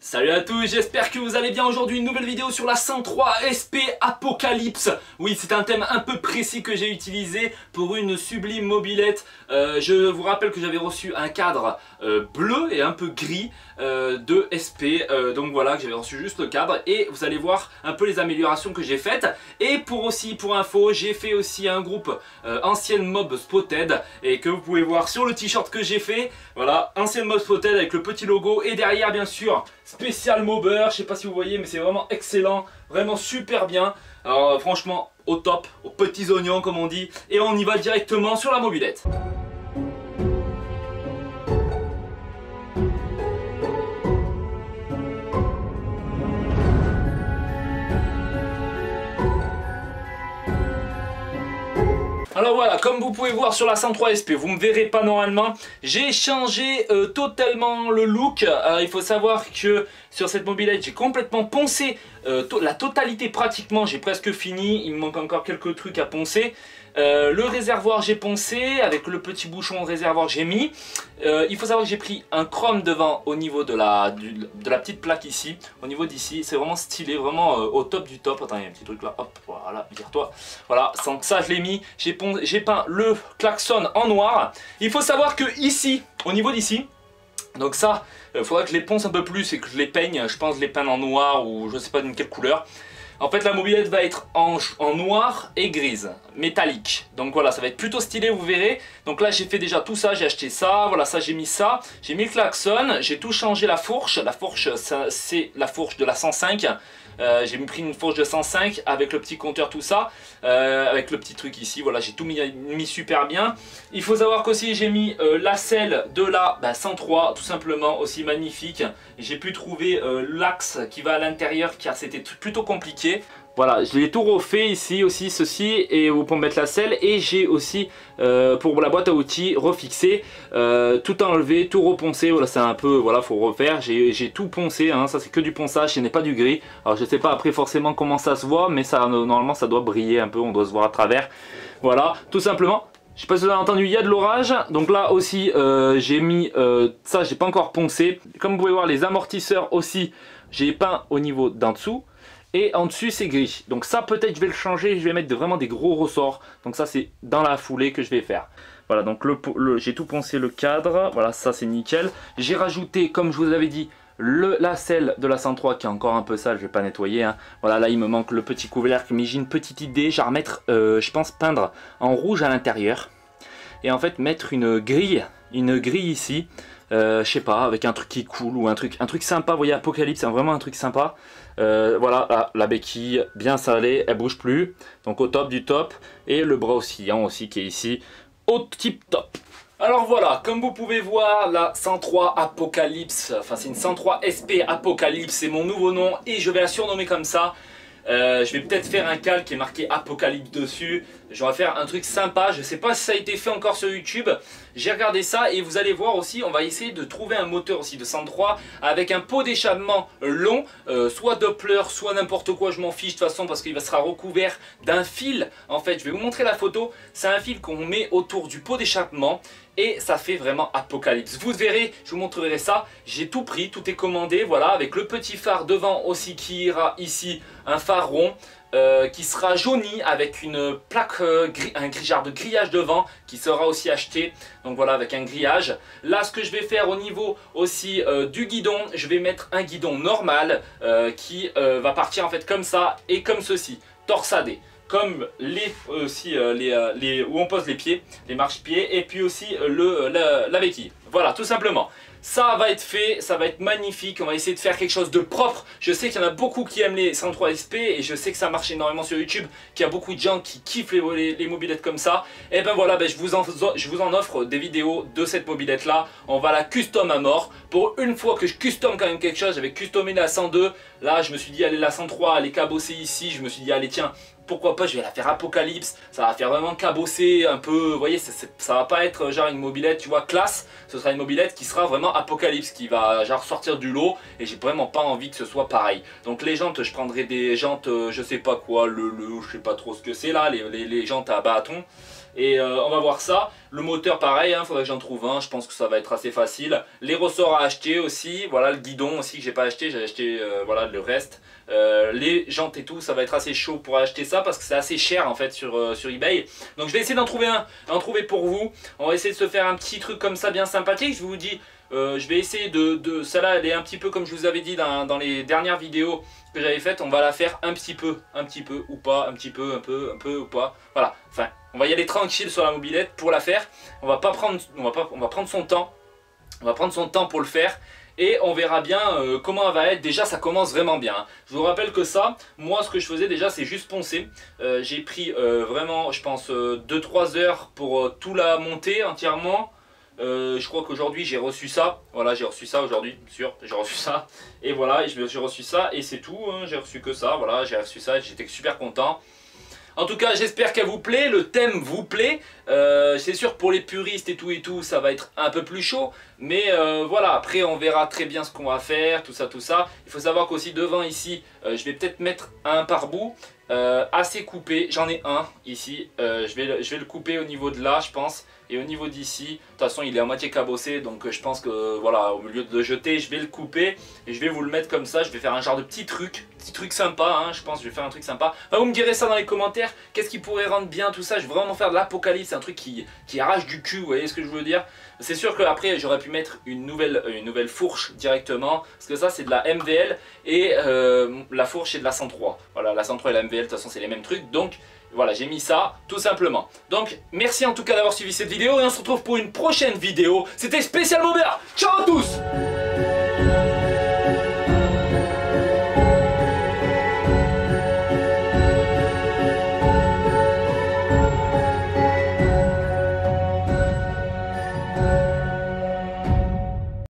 Salut à tous, j'espère que vous allez bien. Aujourd'hui une nouvelle vidéo sur la 103 SP Apocalypse. Oui, c'est un thème un peu précis que j'ai utilisé pour une sublime mobilette. Je vous rappelle que j'avais reçu un cadre bleu et un peu gris de SP. Donc voilà, que j'avais reçu juste le cadre. Et vous allez voir un peu les améliorations que j'ai faites. Et pour info, j'ai fait aussi un groupe Ancienne Mob Spotted. Et que vous pouvez voir sur le t-shirt que j'ai fait. Voilà, Ancienne Mob Spotted avec le petit logo. Et derrière bien sûr spécial Mobber, je sais pas si vous voyez mais c'est vraiment excellent, vraiment super bien. Alors franchement au top, aux petits oignons comme on dit. Et on y va directement sur la mobilette. Alors voilà, comme vous pouvez voir sur la 103 SP, vous me verrez pas normalement, j'ai changé totalement le look. Il faut savoir que sur cette mobilette, j'ai complètement poncé la totalité pratiquement, j'ai presque fini, il me manque encore quelques trucs à poncer. Le réservoir j'ai poncé, avec le petit bouchon de réservoir j'ai mis. Il faut savoir que j'ai pris un chrome devant au niveau de la petite plaque ici, au niveau d'ici, c'est vraiment stylé, vraiment au top du top. Attends, il y a un petit truc là, hop, voilà, vire-toi. Voilà, donc ça je l'ai mis, j'ai peint le klaxon en noir. Il faut savoir que ici, au niveau d'ici, donc ça, il faudra que je les ponce un peu plus et que je les peigne, je pense les peindre en noir ou je sais pas de quelle couleur. En fait la mobilette va être en noir et grise, métallique. Donc voilà, ça va être plutôt stylé, vous verrez. Donc là j'ai fait déjà tout ça, j'ai acheté ça, voilà ça j'ai mis ça. J'ai mis le klaxon, j'ai tout changé la fourche. La fourche c'est la fourche de la 105. J'ai pris une fourche de 105 avec le petit compteur tout ça, avec le petit truc ici, voilà j'ai tout mis super bien. Il faut savoir qu'aussi j'ai mis la selle de la 103 tout simplement, aussi magnifique. J'ai pu trouver l'axe qui va à l'intérieur car c'était plutôt compliqué. Voilà, je l'ai tout refait ici aussi, ceci, et pour mettre la selle. Et j'ai aussi, pour la boîte à outils, refixé, tout enlevé, tout reponcé. Voilà, c'est un peu, voilà, faut refaire. J'ai tout poncé, hein, ça c'est que du ponçage, ce n'est pas du gris. Alors je sais pas après forcément comment ça se voit, mais ça normalement ça doit briller un peu, on doit se voir à travers. Voilà, tout simplement. Je sais pas si vous avez entendu, il y a de l'orage. Donc là aussi, j'ai mis, ça j'ai pas encore poncé. Comme vous pouvez voir, les amortisseurs aussi, j'ai peint au niveau d'en dessous. Et en dessus c'est gris, donc ça peut-être je vais le changer, je vais mettre vraiment des gros ressorts. Donc ça c'est dans la foulée que je vais faire. Voilà, donc j'ai tout poncé le cadre, voilà ça c'est nickel. J'ai rajouté, comme je vous avais dit, la selle de la 103 qui est encore un peu sale, je vais pas nettoyer, hein. Voilà, là il me manque le petit couvercle, mais j'ai une petite idée, je vais remettre, je pense peindre en rouge à l'intérieur. Et en fait mettre une grille ici. Je sais pas, avec un truc qui coule ou un truc sympa. Vous voyez, Apocalypse, c'est vraiment un truc sympa. Voilà, la béquille bien salée, elle bouge plus, donc au top du top. Et le bras oscillant aussi qui est ici, au tip top. Alors voilà, comme vous pouvez voir, la 103 Apocalypse, enfin c'est une 103 SP Apocalypse, c'est mon nouveau nom et je vais la surnommer comme ça. Je vais peut-être faire un calque qui est marqué Apocalypse dessus. Je vais faire un truc sympa. Je sais pas si ça a été fait encore sur YouTube. J'ai regardé ça et vous allez voir aussi, on va essayer de trouver un moteur aussi de 103 avec un pot d'échappement long, soit Doppler, soit n'importe quoi, je m'en fiche de toute façon parce qu'il sera recouvert d'un fil. En fait, je vais vous montrer la photo. C'est un fil qu'on met autour du pot d'échappement. Et ça fait vraiment Apocalypse. Vous verrez, je vous montrerai ça. J'ai tout pris, tout est commandé. Voilà, avec le petit phare devant aussi qui ira ici. Un phare rond qui sera jauni avec une plaque, un genre de grillage devant qui sera aussi acheté. Donc voilà, avec un grillage. Là, ce que je vais faire au niveau aussi du guidon, je vais mettre un guidon normal qui va partir en fait comme ça et comme ceci, torsadé. Comme où on pose les pieds, les marchepieds et puis aussi la béquille. Voilà, tout simplement. Ça va être fait, ça va être magnifique, on va essayer de faire quelque chose de propre. Je sais qu'il y en a beaucoup qui aiment les 103 SP et je sais que ça marche énormément sur YouTube, qu'il y a beaucoup de gens qui kiffent les mobilettes comme ça. Et ben voilà, je vous en offre des vidéos de cette mobilette là. On va la custom à mort. Pour une fois que je custom quand même quelque chose, j'avais customé la 102. Là je me suis dit allez la 103, elle est cabossée ici, je me suis dit allez tiens, pourquoi pas, je vais la faire Apocalypse, ça va faire vraiment cabosser un peu, vous voyez, ça va pas être genre une mobilette, tu vois, classe, ce sera une mobilette qui sera vraiment Apocalypse, qui va genre sortir du lot, et j'ai vraiment pas envie que ce soit pareil. Donc les jantes, je prendrai des jantes, je sais pas quoi, je sais pas trop ce que c'est là, les jantes à bâton. Et on va voir ça. Le moteur pareil, hein, faudrait que j'en trouve un, je pense que ça va être assez facile. Les ressorts à acheter aussi, voilà le guidon aussi que j'ai pas acheté, j'ai acheté voilà le reste. Les jantes et tout, ça va être assez chaud pour acheter ça parce que c'est assez cher en fait sur eBay. Donc je vais essayer d'en trouver un, pour vous. On va essayer de se faire un petit truc comme ça bien sympathique. Je vous dis, je vais essayer celle-là elle est un petit peu comme je vous avais dit dans les dernières vidéos que j'avais faites. On va la faire un petit peu ou pas, un peu ou pas. Voilà, enfin on va y aller tranquille sur la mobilette pour la faire. On va prendre son temps. On va prendre son temps pour le faire. Et on verra bien comment elle va être. Déjà ça commence vraiment bien, hein. Je vous rappelle que ça, moi ce que je faisais déjà c'est juste poncer. J'ai pris vraiment je pense 2-3 heures pour tout la monter entièrement. Je crois qu'aujourd'hui j'ai reçu ça. Voilà, j'ai reçu ça aujourd'hui, sûr, j'ai reçu ça. Et voilà, j'ai reçu ça et c'est tout, hein. J'ai reçu que ça, voilà, j'ai reçu ça et j'étais super content. En tout cas, j'espère qu'elle vous plaît, le thème vous plaît. C'est sûr pour les puristes et tout, ça va être un peu plus chaud. Mais voilà, après on verra très bien ce qu'on va faire, tout ça. Il faut savoir qu'aussi devant ici, je vais peut-être mettre un par-bout assez coupé. J'en ai un ici, je vais le couper au niveau de là, je pense. Et au niveau d'ici, de toute façon il est à moitié cabossé, donc je pense que voilà, au lieu de le jeter, je vais le couper et je vais vous le mettre comme ça. Je vais faire un genre de petit truc sympa, hein, je pense que je vais faire un truc sympa. Enfin, vous me direz ça dans les commentaires, qu'est-ce qui pourrait rendre bien tout ça. Je vais vraiment faire de l'apocalypse, un truc qui arrache du cul, vous voyez ce que je veux dire. C'est sûr qu'après j'aurais pu mettre une nouvelle fourche directement, parce que ça c'est de la MVL et la fourche est de la 103. Voilà, la 103 et la MVL de toute façon c'est les mêmes trucs, donc voilà, j'ai mis ça tout simplement. Donc merci en tout cas d'avoir suivi cette vidéo et on se retrouve pour une prochaine vidéo. C'était spécial Maubert. Ciao à tous.